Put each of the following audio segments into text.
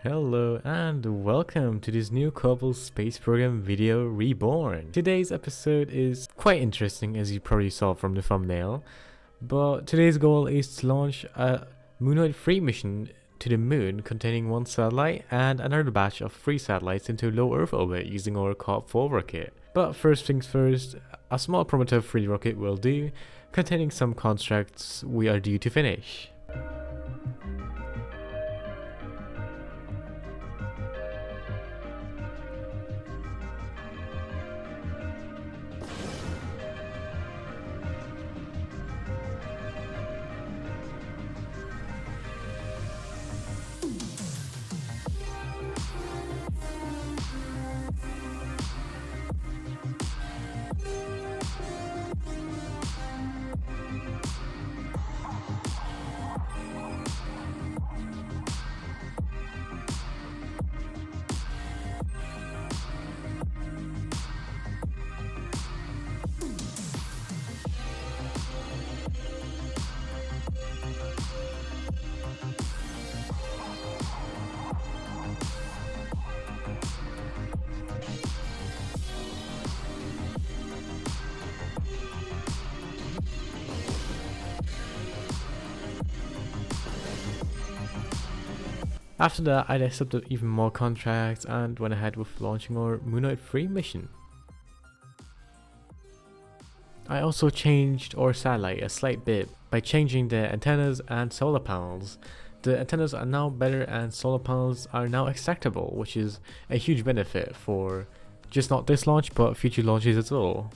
Hello and welcome to this new Kerbal Space Program video Reborn. Today's episode is quite interesting, as you probably saw from the thumbnail, but today's goal is to launch a Moonoid 3 mission to the moon containing one satellite and another batch of 3 satellites into low Earth orbit using our KSP rocket. But first things first, a small Prometheus 3 rocket will do, containing some constructs we are due to finish. After that, I accepted even more contracts and went ahead with launching our Moonoid 3 mission. I also changed our satellite a slight bit by changing the antennas and solar panels. The antennas are now better and solar panels are now extractable, which is a huge benefit for just not this launch but future launches as well.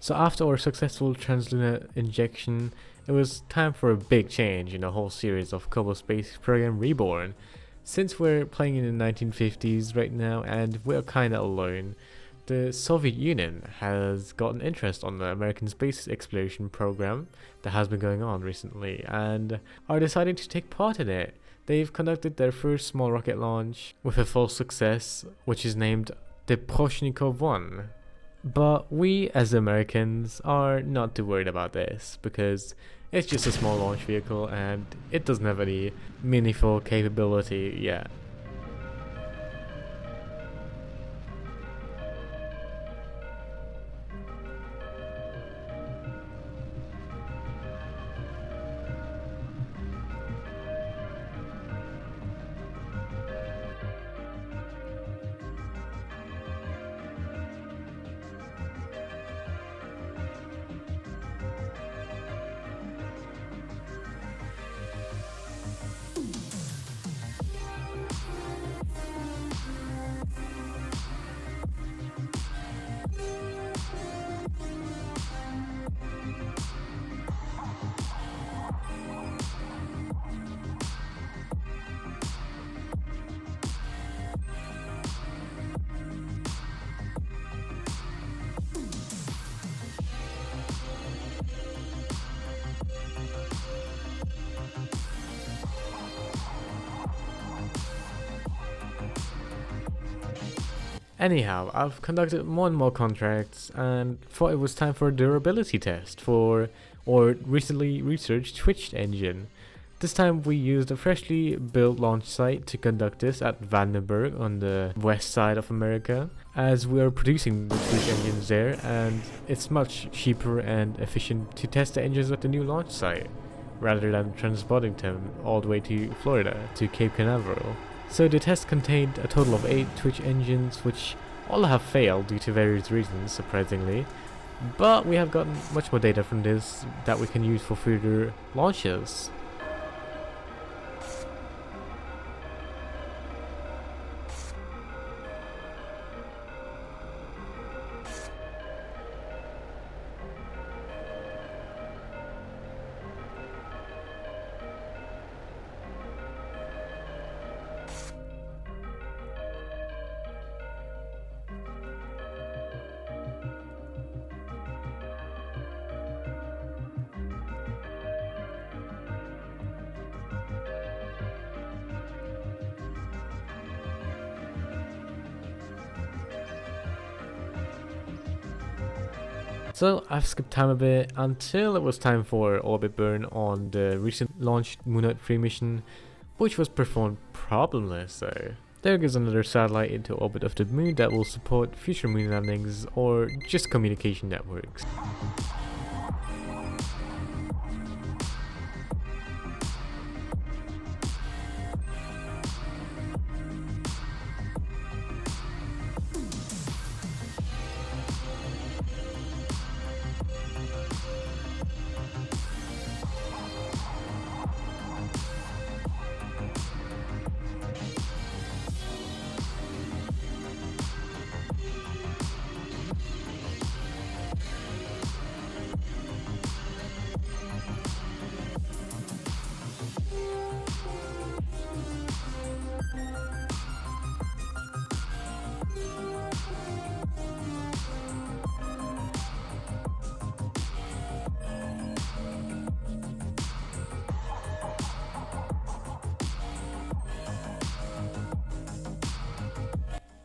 So after our successful translunar injection, it was time for a big change in the whole series of Kerbal Space Program Reborn. Since we're playing in the 1950s right now and we're kinda alone, the Soviet Union has gotten interest on the American space exploration program that has been going on recently and are deciding to take part in it. They've conducted their first small rocket launch with a full success, which is named the Proshnikov 1. But we as Americans are not too worried about this because it's just a small launch vehicle and it doesn't have any meaningful capability yet. Anyhow, I've conducted more and more contracts and thought it was time for a durability test for our recently researched Twitch engine. This time we used a freshly built launch site to conduct this at Vandenberg on the west side of America, as we are producing the Twitch engines there, and it's much cheaper and efficient to test the engines at the new launch site, rather than transporting them all the way to Florida, to Cape Canaveral. So the test contained a total of 8 Twitch engines, which all have failed due to various reasons, surprisingly. But we have gotten much more data from this that we can use for further launches. So I've skipped time a bit until it was time for orbit burn on the recent launched Moon Knight 3 mission, which was performed problemless though. There goes another satellite into orbit of the moon that will support future moon landings or just communication networks.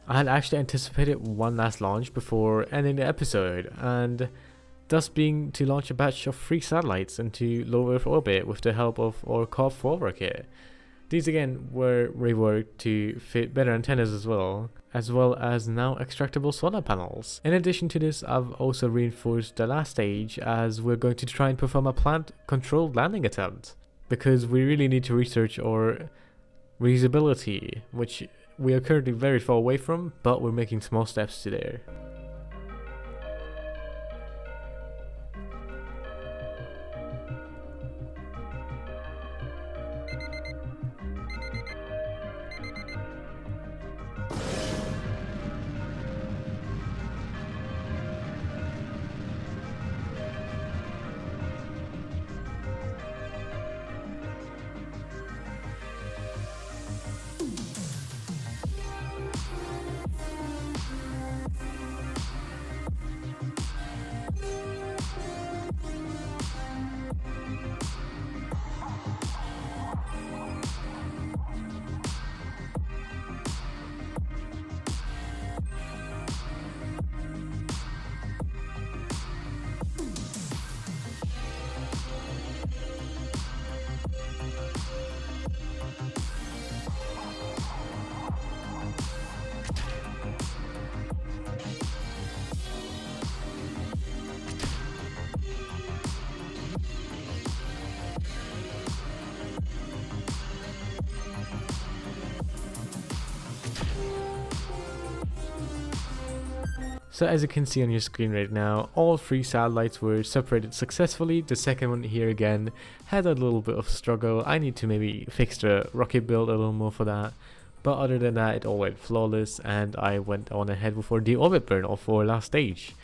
I had actually anticipated one last launch before ending the episode, and thus being to launch a batch of 3 satellites into low Earth orbit with the help of our COV4 rocket. These again were reworked to fit better antennas as well as now extractable solar panels. In addition to this, I've also reinforced the last stage as we're going to try and perform a planned controlled landing attempt, because we really need to research our reusability, which we are currently very far away from, but we're making small steps to there. So as you can see on your screen right now, all 3 satellites were separated successfully. The second one here again had a little bit of struggle. I need to maybe fix the rocket build a little more for that. But other than that, it all went flawless, and I went on ahead before the orbit burn of our last stage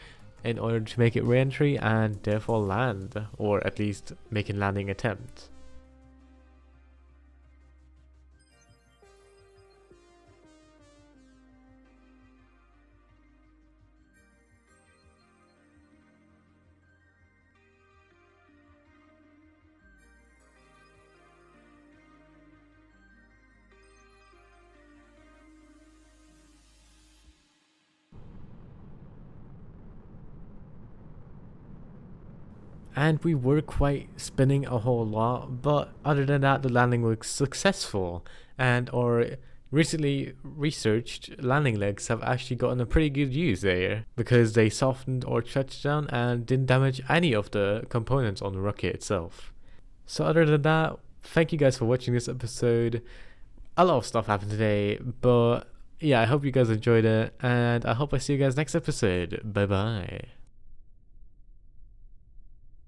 in order to make it re-entry and therefore land, or at least make a landing attempt. and we were quite spinning a whole lot, but other than that, the landing was successful, and our recently researched landing legs have actually gotten a pretty good use there because they softened our touchdown and didn't damage any of the components on the rocket itself. So other than that, thank you guys for watching this episode. A lot of stuff happened today, but yeah, I hope you guys enjoyed it, and I hope I see you guys next episode. Bye bye.